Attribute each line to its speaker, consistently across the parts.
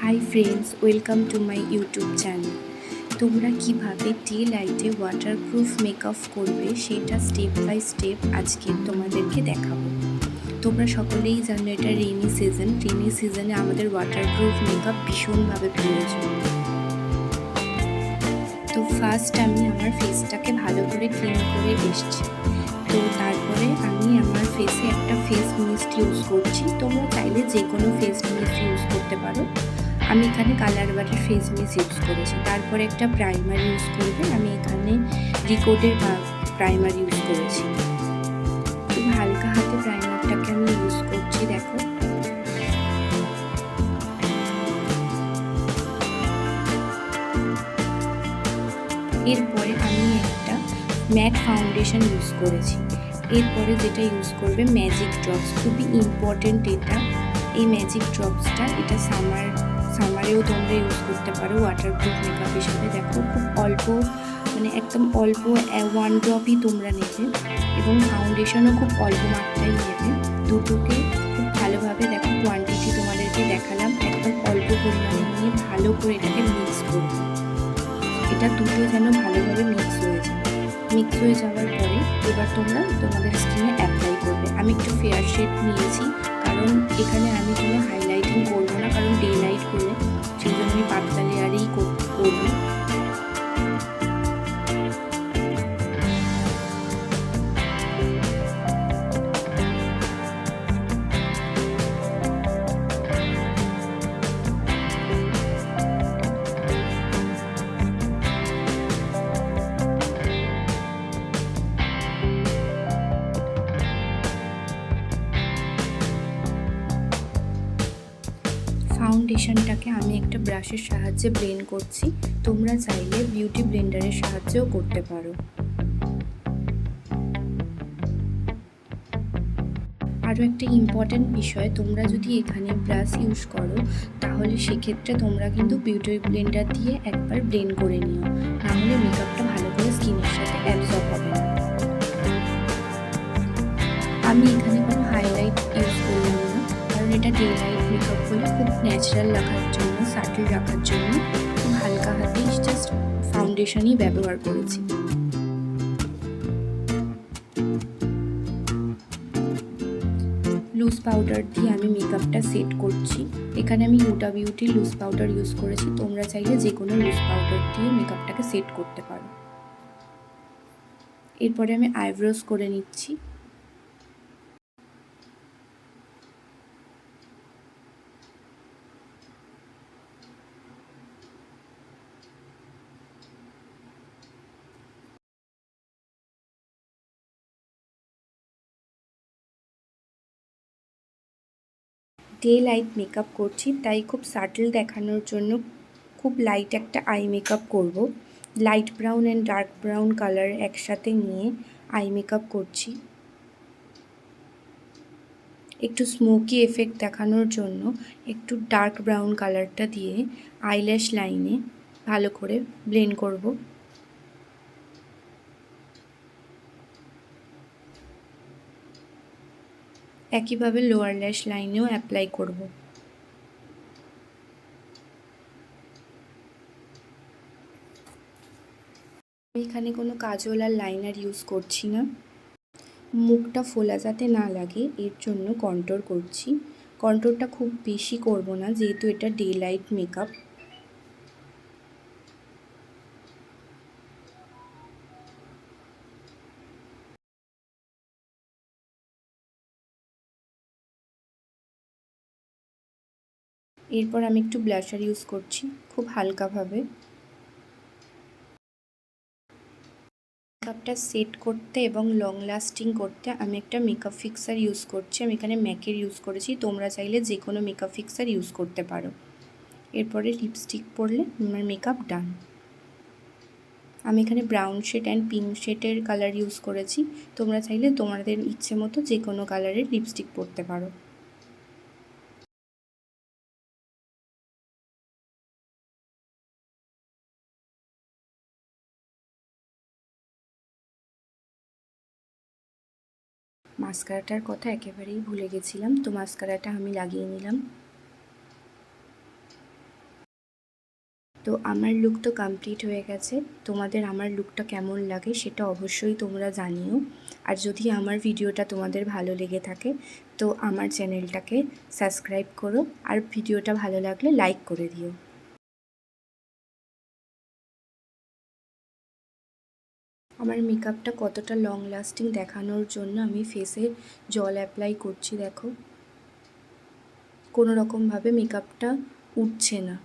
Speaker 1: Hi friends, welcome to my YouTube channel. তোমরা কীভাবে day লাইটে ওয়াটারপ্রুফ মেকআপ করবে সেটা স্টেপ বাই স্টেপ আজকে তোমাদেরকে দেখাবো। তোমরা সকলেই জানো এটা রেইনি সিজনে আমাদের ওয়াটারপ্রুফ মেকআপ ভীষণভাবে প্রয়োজন। তো ফার্স্ট আমি আমার ফেসটাকে ভালো করে ক্লিন করে এসছি। তো তারপরে আমি আমার ফেসে একটা ফেস মিস্ট ইউজ করছি। তোমরা চাইলে যে কোনো ফেস মিস্ট ইউজ করতে পারো। আমি এখানে কালার বাটের ফেস মিস্ট ইউজ করেছি। তারপরে একটা প্রাইমার ইউজ করবে। আমি এখানে রিকোডের প্রাইমার ইউজ করেছি। খুব হালকা হাতে প্রাইমারটাকে আমি ইউজ করছি, দেখো। এরপরে আমি একটা ম্যাট ফাউন্ডেশন ইউজ করেছি। এরপরে যেটা ইউজ করবে ম্যাজিক ড্রপস, খুবই ইম্পর্টেন্ট এটা। এই ম্যাজিক ড্রপসটা এটা সামারেও তোমরা ইউজ করতে পারো ওয়াটারপ্রুফ মেকআপ হিসেবে। দেখো খুব অল্প, মানে একদম অল্প 1 ড্রপই তোমরা নেবে এবং ফাউন্ডেশনও খুব অল্প মাত্রায় নেবে। দুটোকে খুব ভালোভাবে দেখো, কোয়ান্টিটি তোমাদেরকে দেখালাম, একদম অল্প পরিমাণে নিয়ে ভালো করে এটাকে মিক্স করবে। এটা দুটো যেন ভালোভাবে মিক্স হয়ে যায়। মিক্স হয়ে যাওয়ার পরে এবার তোমরা তোমাদের স্কিনে অ্যাপ্লাই করবে। আমি একটু ফেয়ার শেড নিয়েছি, কারণ এখানে আমি কোনো হাইলাইটিং করবো না, কারণ ডে লাইট করলে সেই জন্য আমি পাতলা লেয়ারেই করবো। ফাউন্ডেশনটাকে আমি একটা ব্রাশের সাহায্যে ব্লেন্ড করছি। তোমরা চাইলে বিউটি ব্লেন্ডারের সাহায্যেও করতে পারো। আরও একটা ইম্পর্ট্যান্ট বিষয়, তোমরা যদি এখানে ব্রাশ ইউজ করো তাহলে সেক্ষেত্রে তোমরা কিন্তু বিউটি ব্লেন্ডার দিয়ে একবার ব্লেন্ড করে নিও, নাহলে মেকআপটা ভালো করে স্কিনের সাথে অ্যাবজর্ব হবে না। আমি এখানে কোনো হাইলাইট ইউজ করলাম না, কারণ এটা ডে লাইট মেকআপ করলে খুব ন্যাচারাল রাখার জন্য, সাটল রাখার জন্য খুব হালকা হাতেই জাস্ট ফাউন্ডেশনই ব্যবহার করেছি। লুজ পাউডার দিয়ে আমি মেকআপটা সেট করছি। এখানে আমি Huda Beauty loose powder use করেছি। তোমরা চাইলে যে কোনো লুজ পাউডার দিয়ে মেকআপটাকে সেট করতে পারো। এরপরে আমি আইব্রোজ করে নিচ্ছি। ডে লাইট মেকআপ করছি, তাই খুব সাটল দেখানোর জন্য খুব লাইট একটা আই মেকআপ করব। Light brown and dark brown colour একসাথে নিয়ে আই মেকআপ করছি। একটু স্মোকি এফেক্ট দেখানোর জন্য একটু ডার্ক ব্রাউন কালারটা দিয়ে আইল্যাশ লাইনে ভালো করে ব্লেন্ড করব। একইভাবে লোয়ার ল্যাশ লাইনেও অ্যাপ্লাই করব। আমি এখানে কোনো কাজল আর লাইনার ইউজ করছি না। মুখটা ফোলা যাতে না লাগে এর জন্য কন্ট্রোল করছি। কন্ট্রোলটা খুব বেশি করব না, যেহেতু এটা ডে লাইট মেকআপ। এরপর আমি একটু ব্লাশার ইউজ করছি খুব হালকাভাবে। মেকআপটা সেট করতে এবং লং লাস্টিং করতে আমি একটা মেকআপ ফিক্সার ইউজ করছি। আমি এখানে ম্যাকের ইউজ করেছি, তোমরা চাইলে যে কোনো মেকআপ ফিক্সার ইউজ করতে পারো। এরপরে লিপস্টিক পরলে আমার মেকআপ ডান। আমি এখানে ব্রাউন শেড অ্যান্ড পিঙ্ক শেডের কালার ইউজ করেছি। তোমরা চাইলে তোমাদের ইচ্ছে মতো যে কোনো কালারের লিপস্টিক পরতে পারো। মাস্কারাটার কথা একেবারেই ভুলে গেছিলাম, তো মাস্কারাটা আমি লাগিয়ে নিলাম। তো আমার লুক তো কমপ্লিট হয়ে গেছে। তোমাদের আমার লুকটা কেমন লাগে সেটা অবশ্যই তোমরা জানিও। আর যদি আমার ভিডিওটা তোমাদের ভালো লেগে থাকে তো আমার চ্যানেলটাকে সাবস্ক্রাইব করো, আর ভিডিওটা ভালো লাগলে লাইক করে দিও। আমার মেকআপটা কতটা লং লাস্টিং দেখানোর জন্য আমি ফেসে জল অ্যাপ্লাই করছি। দেখো, কোনো রকমভাবে মেকআপটা উঠছে না।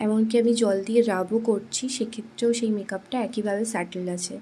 Speaker 1: এমনকি আমি জল দিয়ে রাবও করছি, সেক্ষেত্রেও সেই মেকআপটা একইভাবে স্যাটেল আছে।